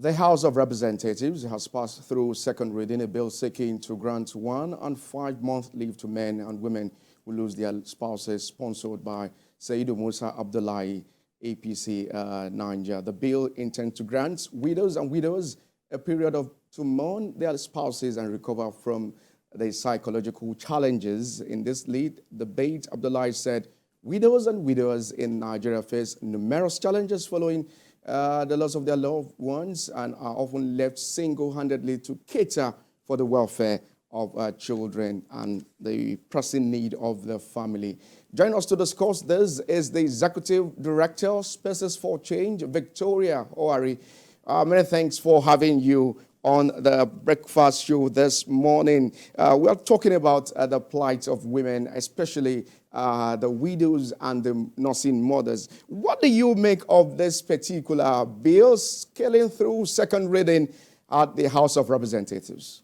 The House of Representatives has passed through second reading a bill seeking to grant 1 and 5 month leave to men and women who lose their spouses, sponsored by Saidu Musa Abdullahi, APC Niger. The bill intends to grant widows and widowers a period to mourn their spouses and recover from the psychological challenges. In this lead debate, Abdullahi said widows and widowers in Nigeria face numerous challenges following the loss of their loved ones and are often left single-handedly to cater for the welfare of children and the pressing need of the family. Join us to discuss this is the Executive Director, Spaces for Change, Victoria Owari. Many thanks for having you on the breakfast show this morning. We are talking about the plight of women, especially the widows and the nursing mothers. What do you make of this particular bill scaling through second reading at the House of Representatives?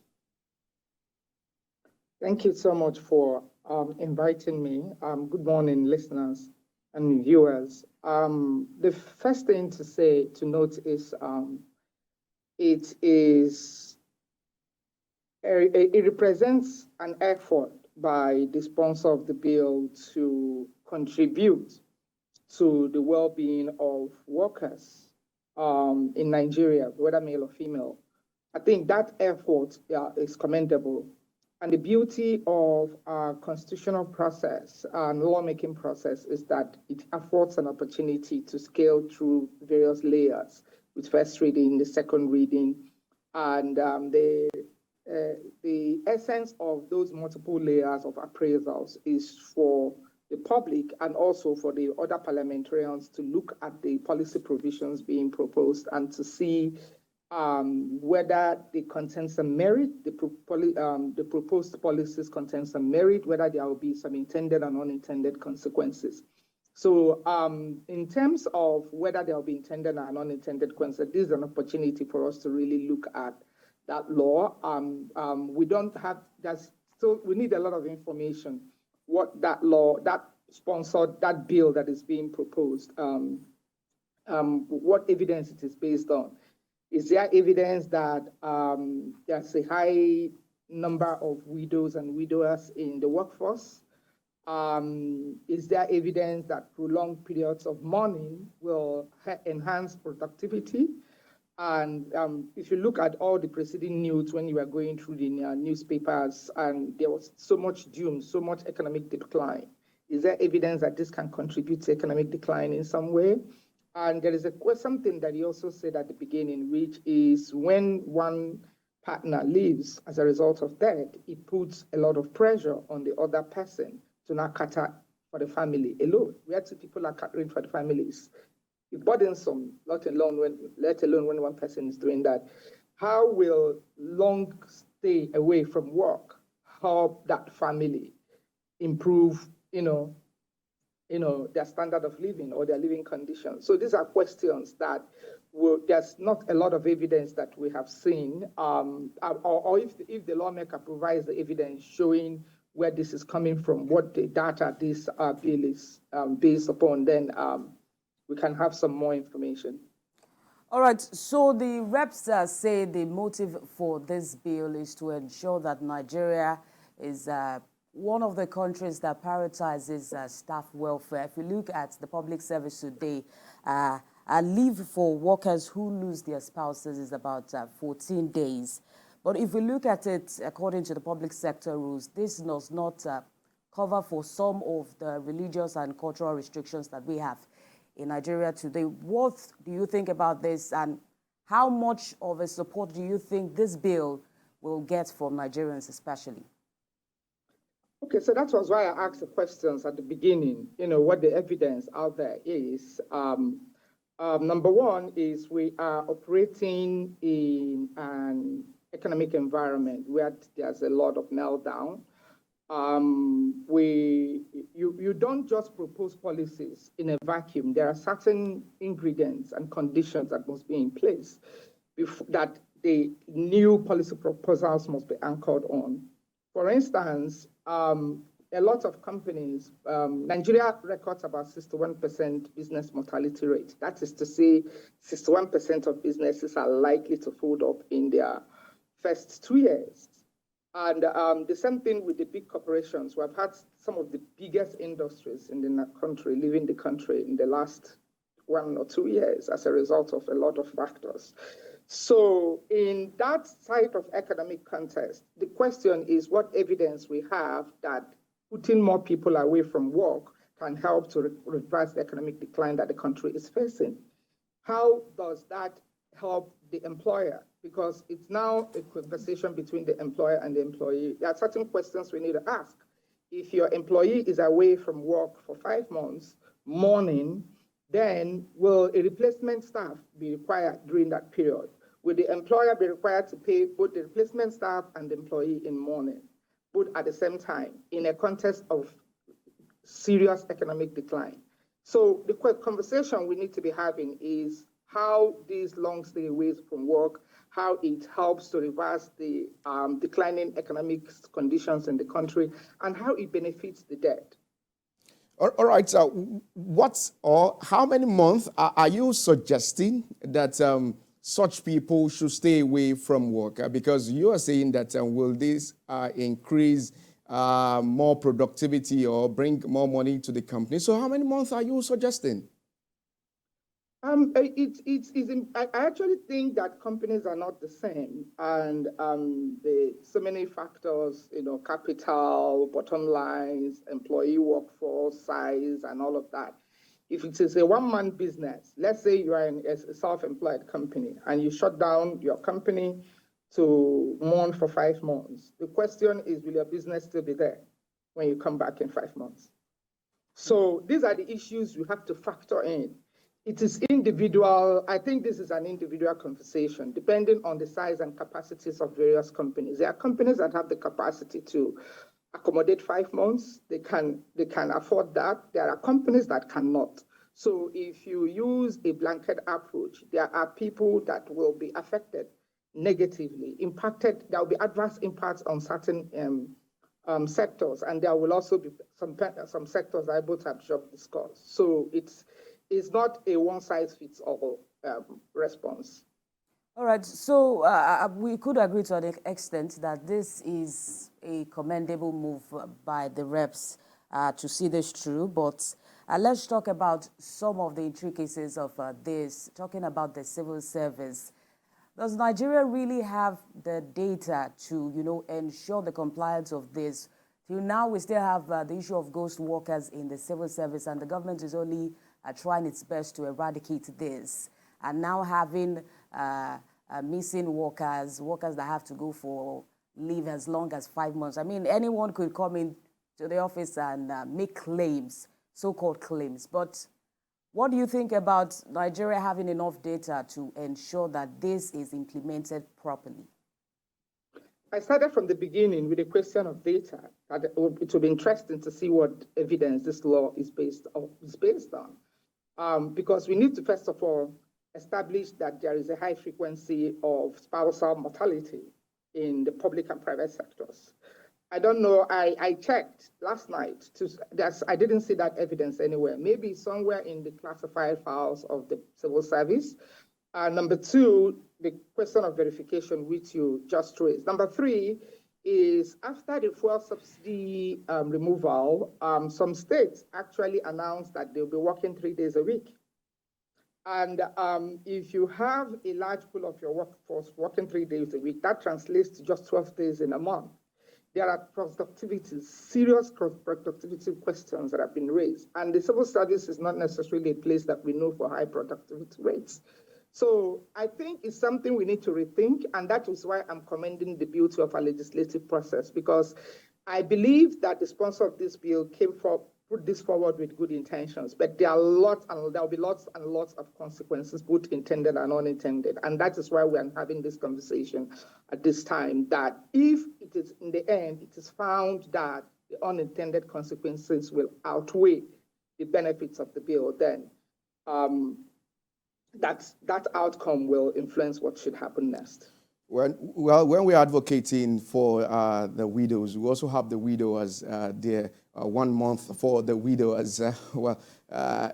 Thank you so much for inviting me. Good morning, listeners and viewers. The first thing to note is it represents an effort by the sponsor of the bill to contribute to the well-being of workers in Nigeria, whether male or female. I think that effort is commendable. And the beauty of our constitutional process and lawmaking process is that it affords an opportunity to scale through various layers, with first reading, the second reading, and the essence of those multiple layers of appraisals is for the public and also for the other parliamentarians to look at the policy provisions being proposed and to see whether the contain some merit, the proposed policies contain some merit, whether there will be some intended and unintended consequences. So in terms of whether there will be intended and unintended consequences, this is an opportunity for us to really look at that law. We don't have, we need a lot of information, what that law, that sponsored, that bill that is being proposed, what evidence it is based on. Is there evidence that there's a high number of widows and widowers in the workforce? Is there evidence that prolonged periods of mourning will enhance productivity? And if you look at all the preceding news when you were going through the newspapers and there was so much doom, so much economic decline, is there evidence that this can contribute to economic decline in some way? And there is something that you also said at the beginning, which is when one partner leaves as a result of death, it puts a lot of pressure on the other person to not cater for the family alone. Where two people are catering for the families, it's burdensome, let alone when one person is doing that. How will long stay away from work help that family improve, their standard of living or their living conditions? So these are questions that there's not a lot of evidence that we have seen, or if the lawmaker provides the evidence showing where this is coming from, what the data this bill is based upon, then we can have some more information. All right, so the reps say the motive for this bill is to ensure that Nigeria is one of the countries that prioritizes staff welfare. If you look at the public service today, a leave for workers who lose their spouses is about 14 days. But if we look at it according to the public sector rules, this does not cover for some of the religious and cultural restrictions that we have in Nigeria today. What do you think about this, and how much of a support do you think this bill will get from Nigerians especially? Okay, so that was why I asked the questions at the beginning, what the evidence out there is. Number one is we are operating in an economic environment where there's a lot of meltdown. You don't just propose policies in a vacuum. There are certain ingredients and conditions that must be in place that the new policy proposals must be anchored on. For instance, a a lot of companies, Nigeria records about 61% business mortality rate. That is to say, 61% of businesses are likely to fold up in their first 2 years. And the same thing with the big corporations. We've had some of the biggest industries in the country leaving the country in the last 1 or 2 years as a result of a lot of factors. So in that type of economic context, the question is what evidence we have that putting more people away from work can help to reverse the economic decline that the country is facing. How does that help the employer? Because it's now a conversation between the employer and the employee. There are certain questions we need to ask. If your employee is away from work for 5 months, mourning, then will a replacement staff be required during that period? Will the employer be required to pay both the replacement staff and the employee in mourning, both at the same time, in a context of serious economic decline? So the conversation we need to be having is how these long stay away from work, how it helps to reverse the declining economic conditions in the country, and how it benefits the dead. All right, so how many months are you suggesting that such people should stay away from work? Because you are saying that will this increase more productivity or bring more money to the company? So how many months are you suggesting? I actually think that companies are not the same, and so many factors, capital, bottom lines, employee workforce size, and all of that. If it is a one-man business, let's say you are a self-employed company and you shut down your company to mourn for 5 months, the question is, will your business still be there when you come back in 5 months? So these are the issues you have to factor in. It is individual. I think this is an individual conversation, depending on the size and capacities of various companies. There are companies that have the capacity to accommodate 5 months. They can afford that. There are companies that cannot. So if you use a blanket approach, there are people that will be affected negatively, impacted. There will be adverse impacts on certain sectors, and there will also be some sectors that are able to absorb this cost. So it's not a one-size-fits-all response. All right, so we could agree to an extent that this is a commendable move by the reps to see this through, but let's talk about some of the intricacies of this, talking about the civil service. Does Nigeria really have the data to, ensure the compliance of this? Till now, we still have the issue of ghost workers in the civil service, and the government is only trying its best to eradicate this. And now having missing workers that have to go for leave as long as 5 months. I mean, anyone could come in to the office and make claims, so-called claims. But what do you think about Nigeria having enough data to ensure that this is implemented properly? I started from the beginning with a question of data. That it will be interesting to see what evidence this law is based on. Because we need to, first of all, establish that there is a high frequency of spousal mortality in the public and private sectors. I don't know, I checked last night. I didn't see that evidence anywhere. Maybe somewhere in the classified files of the civil service. Number two, the question of verification, which you just raised. Number three is after the fuel subsidy removal, some states actually announced that they'll be working 3 days a week. And if you have a large pool of your workforce working 3 days a week, that translates to just 12 days in a month. There are serious productivity questions that have been raised. And the civil service is not necessarily a place that we know for high productivity rates. So I think it's something we need to rethink, and that is why I'm commending the beauty of our legislative process, because I believe that the sponsor of this bill put this forward with good intentions, but there will be lots and lots of consequences, both intended and unintended. And that is why we are having this conversation at this time, that if it is in the end, it is found that the unintended consequences will outweigh the benefits of the bill, then that outcome will influence what should happen next. When we're advocating for the widows, we also have the widow as their 1 month for the widowers. Yeah,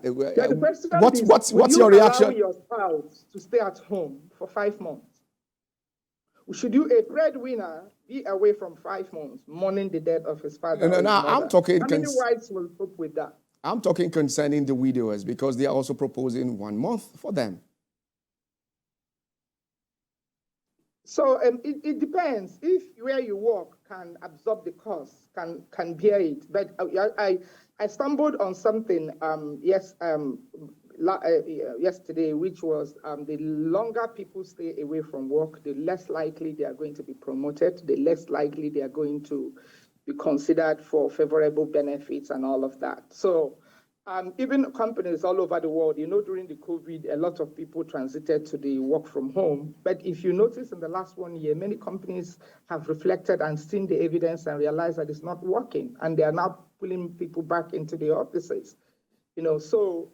the question is, what's will you your allow reaction? your spouse to stay at home for 5 months? Should you, a breadwinner, be away from 5 months, mourning the death of his father or his mother? I'm talking. How many wives will cope with that? I'm talking concerning the widowers because they are also proposing 1 month for them. So it depends. If where you work can absorb the cost, can bear it. But I stumbled on something yesterday, which was the longer people stay away from work, the less likely they are going to be promoted, the less likely they are going to be considered for favorable benefits and all of that. So even companies all over the world, during the COVID, a lot of people transited to the work from home. But if you notice in the last 1 year, many companies have reflected and seen the evidence and realized that it's not working. And they are now pulling people back into the offices. So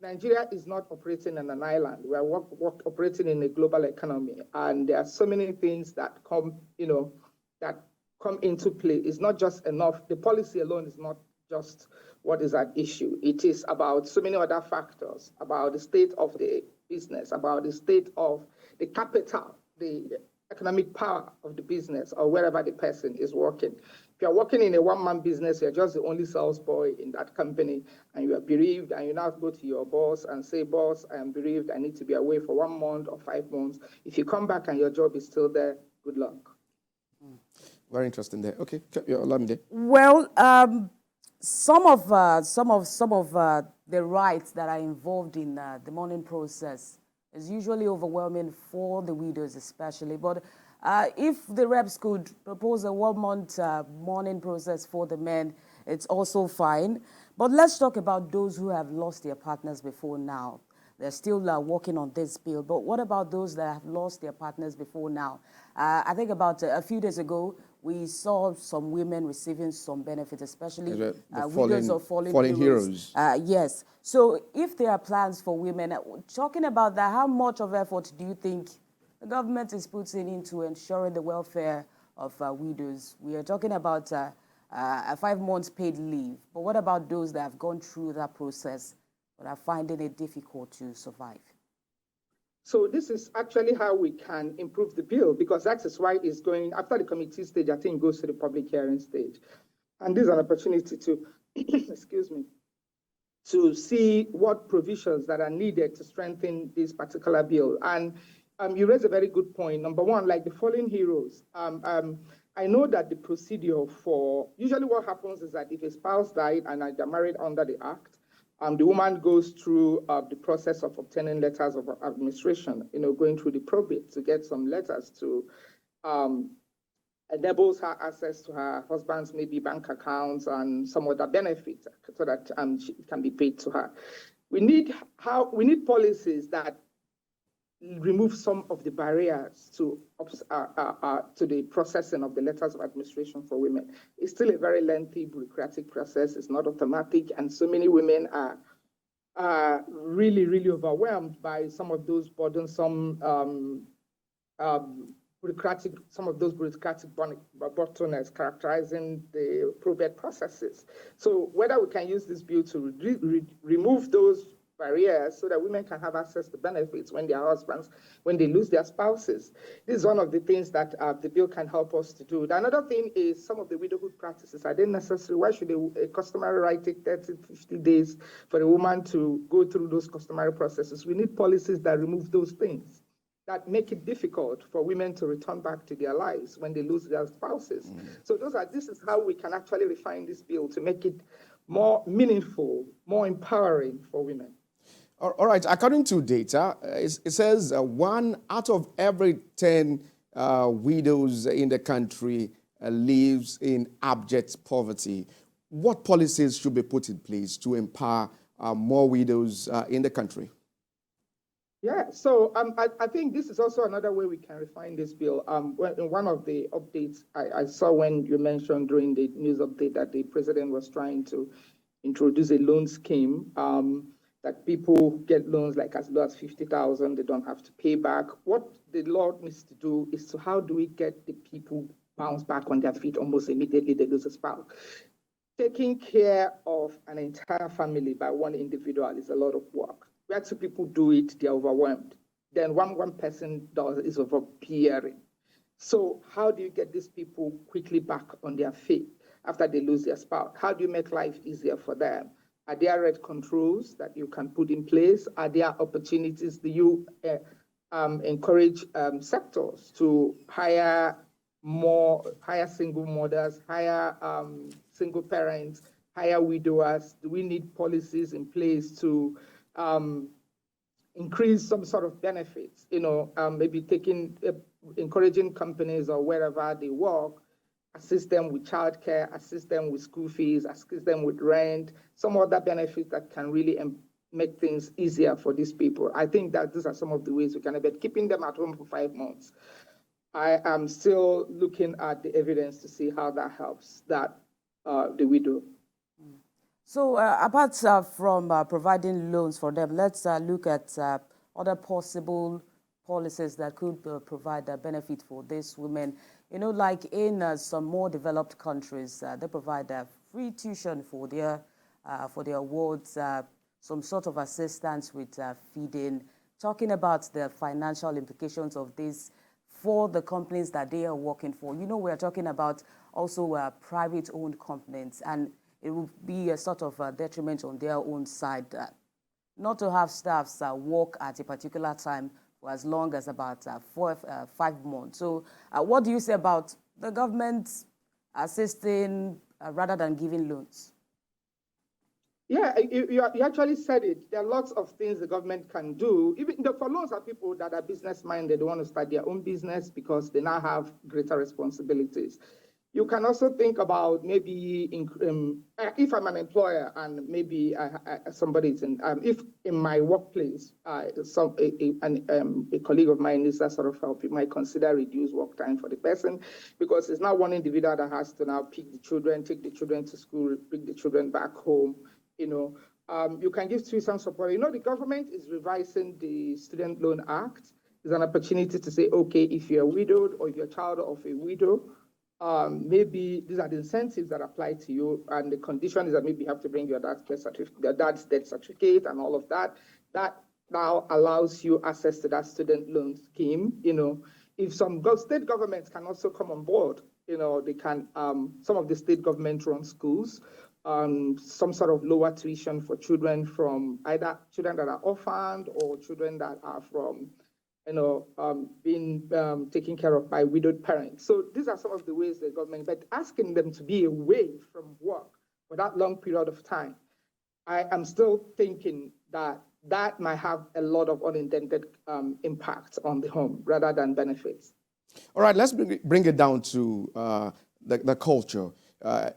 Nigeria is not operating on an island. We are operating in a global economy. And there are so many things that come into play. It's not just enough. The policy alone is not just what is at issue. It is about so many other factors, about the state of the business, about the state of the capital, the economic power of the business or wherever the person is working. If you're working in a one-man business, you're just the only sales boy in that company, and you are bereaved, and you now go to your boss and say, boss, I am bereaved, I need to be away for 1 month or 5 months. If you come back and your job is still there, good luck. Very interesting there. Okay, allow me there. Well, some of the rights that are involved in the mourning process is usually overwhelming for the widows especially. But if the reps could propose a 1 month mourning process for the men, it's also fine. But let's talk about those who have lost their partners before now. They're still working on this bill. But what about those that have lost their partners before now? I think about a few days ago, we saw some women receiving some benefits, especially widows of fallen heroes. Yes. So if there are plans for women, talking about that, how much of effort do you think the government is putting into ensuring the welfare of widows? We are talking about a 5 months paid leave. But what about those that have gone through that process but are finding it difficult to survive? So this is actually how we can improve the bill, because that is why it's going, after the committee stage, I think it goes to the public hearing stage. And this is an opportunity to, excuse me, to see what provisions that are needed to strengthen this particular bill. And you raise a very good point. Number one, like the fallen heroes, I know that the procedure for, usually what happens is that if a spouse died and they're married under the act, the woman goes through the process of obtaining letters of administration, going through the probate to get some letters to enables her access to her husband's maybe bank accounts and some other benefits so that it can be paid to her. We need policies that remove some of the barriers to the processing of the letters of administration for women. It's still a very lengthy bureaucratic process. It's not automatic, and so many women are really, really overwhelmed by some of those burdensome bureaucratic bottlenecks characterizing the probate processes. So whether we can use this bill to remove those barriers so that women can have access to benefits when they lose their spouses. This is one of the things that the bill can help us to do. Another thing is some of the widowhood practices. Are they necessary? Why should a customary right take 30, 50 days for a woman to go through those customary processes? We need policies that remove those things, that make it difficult for women to return back to their lives when they lose their spouses. So this is how we can actually refine this bill to make it more meaningful, more empowering for women. All right. According to data, it says 1 out of every 10 widows in the country lives in abject poverty. What policies should be put in place to empower more widows in the country? Yeah, so I think this is also another way we can refine this bill. In one of the updates I saw when you mentioned during the news update that the president was trying to introduce a loan scheme that people get loans like as low as 50,000, they don't have to pay back. What the law needs to do is how do we get the people bounce back on their feet almost immediately they lose a spouse? taking care of an entire family by one individual is a lot of work. Where two people do it, they're overwhelmed. Then one person does is overbearing. So how do you get these people quickly back on their feet after they lose their spouse? How do you make life easier for them? Are there red controls that you can put in place? Are there opportunities? Do you encourage sectors to hire single mothers, hire single parents, hire widowers? Do we need policies in place to increase some sort of benefits? Maybe encouraging companies or wherever they work, assist them with childcare, assist them with school fees, assist them with rent, some other benefits that can really make things easier for these people. I think that these are some of the ways we can, but keeping them at home for 5 months, I am still looking at the evidence to see how that helps the widow. So apart from providing loans for them, let's look at other possible policies that could provide a benefit for these women. Like in some more developed countries, they provide free tuition for their wards, some sort of assistance with feeding, talking about the financial implications of this for the companies that they are working for. We're talking about also private-owned companies, and it will be a sort of detriment on their own side not to have staffs work at a particular time for as long as about 5 months. So what do you say about the government assisting rather than giving loans? Yeah, you actually said it. There are lots of things the government can do. Even for loans are people that are business-minded, they want to start their own business because they now have greater responsibilities. You can also think about maybe if I'm an employer and maybe somebody's if in my workplace a colleague of mine needs that sort of help, you might consider reduced work time for the person because it's not one individual that has to now pick the children, take the children to school, bring the children back home. You can give tuition support. The government is revising the Student Loan Act. There's an opportunity to say, okay, if you're widowed or if you're a child of a widow, maybe these are the incentives that apply to you, and the condition is that maybe you have to bring your dad's death certificate and all of that. That now allows you access to that student loan scheme. If some state governments can also come on board, they can, some of the state government-run schools, some sort of lower tuition for children from either children that are orphaned or children that are from being taken care of by widowed parents. So these are some of the ways the government, but asking them to be away from work for that long period of time, I am still thinking that might have a lot of unintended impact on the home rather than benefits. All right, let's bring it down to the culture.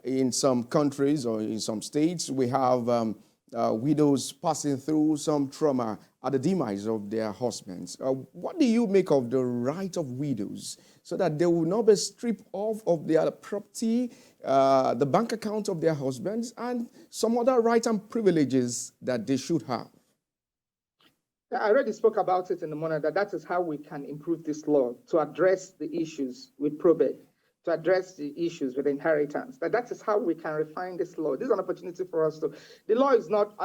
In some countries or in some states, we have widows passing through some trauma at the demise of their husbands. What do you make of the right of widows so that they will not be stripped off of their property, the bank account of their husbands, and some other rights and privileges that they should have? I already spoke about it in the morning, that is how we can improve this law to address the issues with probate, to address the issues with inheritance. That is how we can refine this law. This is an opportunity for us to. The law is not.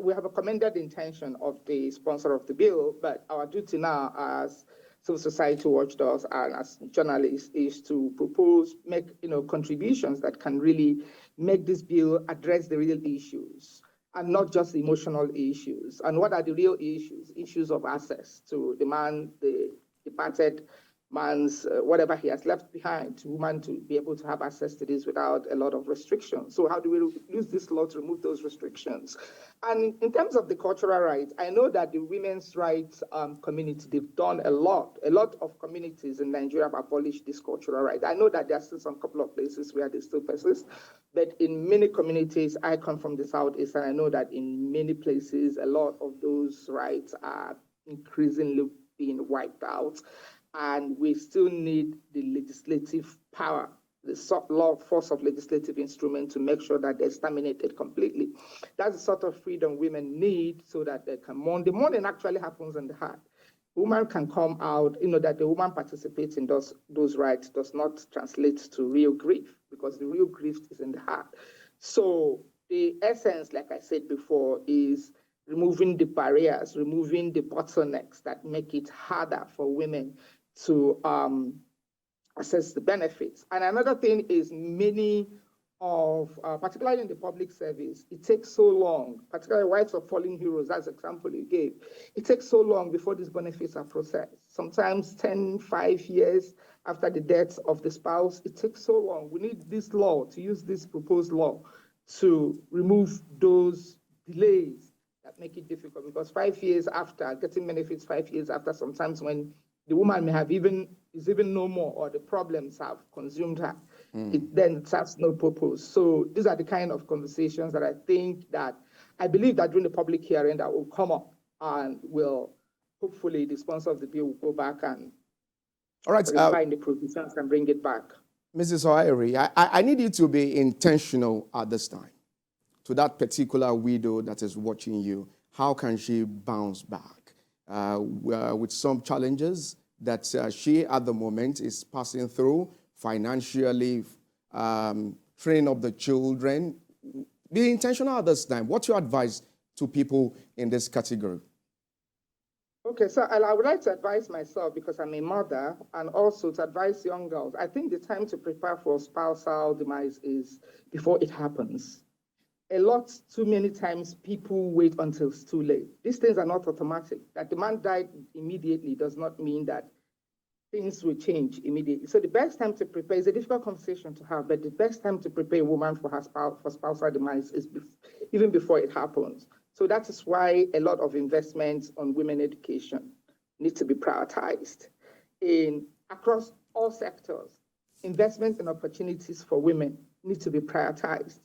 We have a commended intention of the sponsor of the bill, but our duty now as civil society watchdogs and as journalists is to propose, make contributions that can really make this bill address the real issues and not just emotional issues. And what are the real issues? Issues of access to the departed man's whatever he has left behind, to woman to be able to have access to this without a lot of restrictions. So how do we use this law to remove those restrictions? And in terms of the cultural rights, I know that the women's rights community, they've done a lot. A lot of communities in Nigeria have abolished this cultural right. I know that there are still some couple of places where they still persist, but in many communities, I come from the Southeast, and I know that in many places, a lot of those rights are increasingly being wiped out. And we still need the legislative power, the force of legislative instrument to make sure that they're terminated completely. That's the sort of freedom women need so that they can mourn. The mourning actually happens in the heart. Woman can come out, that the woman participates in those rights does not translate to real grief, because the real grief is in the heart. So the essence, like I said before, is removing the barriers, removing the bottlenecks that make it harder for women to assess the benefits. And another thing is many of, particularly in the public service, it takes so long, particularly wives of fallen heroes, that's the example you gave. It takes so long before these benefits are processed. Sometimes 10, 5 years after the death of the spouse, it takes so long. We need this law, to use this proposed law, to remove those delays that make it difficult, because 5 years after, getting benefits 5 years after, sometimes when the woman may have is even no more, or the problems have consumed her, it then serves no purpose. So these are the kind of conversations that I believe that during the public hearing that will come up, and will hopefully the sponsor of the bill will go back and refine the provisions and bring it back. Mrs. O'Hare, I need you to be intentional at this time. To that particular widow that is watching you, how can she bounce back with some challenges that she at the moment is passing through financially, training up the children? Be intentional at this time. What's your advice to people in this category? Okay, so I would like to advise myself, because I'm a mother, and also to advise young girls. I think the time to prepare for spousal demise is before it happens. A lot, too many times, people wait until it's too late. These things are not automatic. That the man died immediately does not mean that things will change immediately. So the best time to prepare is a difficult conversation to have, but the best time to prepare a woman for her spousal demise is even before it happens. So that is why a lot of investments on women education need to be prioritized across all sectors. Investment in opportunities for women need to be prioritized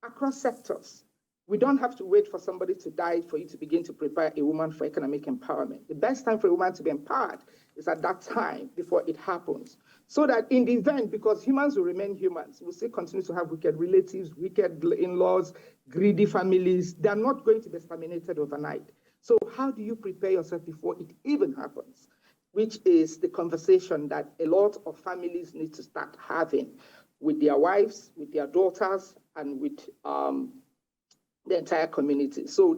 across sectors. We don't have to wait for somebody to die for you to begin to prepare a woman for economic empowerment. The best time for a woman to be empowered is at that time before it happens. So that in the event, because humans will remain humans, we'll still continue to have wicked relatives, wicked in-laws, greedy families. They're not going to be exterminated overnight. So how do you prepare yourself before it even happens? Which is the conversation that a lot of families need to start having with their wives, with their daughters, and with the entire community. So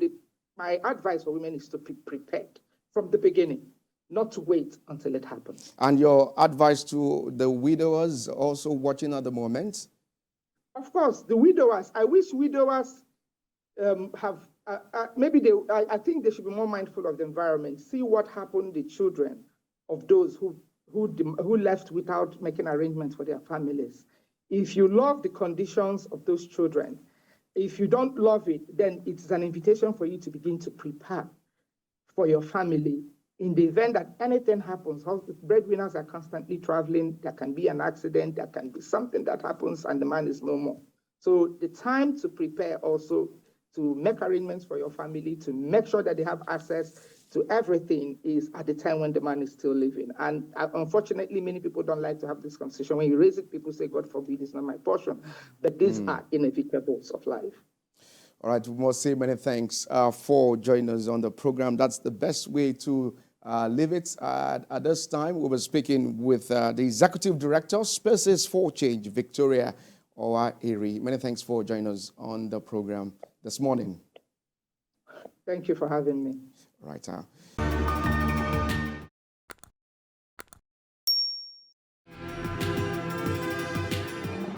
my advice for women is to be prepared from the beginning, not to wait until it happens. And your advice to the widowers also watching at the moment? Of course, the widowers. I wish widowers have, I think they should be more mindful of the environment. See what happened to the children of those who left without making arrangements for their families. If you love the conditions of those children, if you don't love it, then it's an invitation for you to begin to prepare for your family. In the event that anything happens, breadwinners are constantly traveling, there can be an accident, there can be something that happens and the man is no more. So the time to prepare also to make arrangements for your family, to make sure that they have access to everything is at the time when the man is still living. And unfortunately, many people don't like to have this conversation. When you raise it, people say, God forbid, it's not my portion. But these are inevitables of life. All right, we must say many thanks for joining us on the program. That's the best way to leave it. At this time, we were speaking with the Executive Director, Spaces for Change, Victoria O'Hare. Many thanks for joining us on the program this morning. Thank you for having me. Right.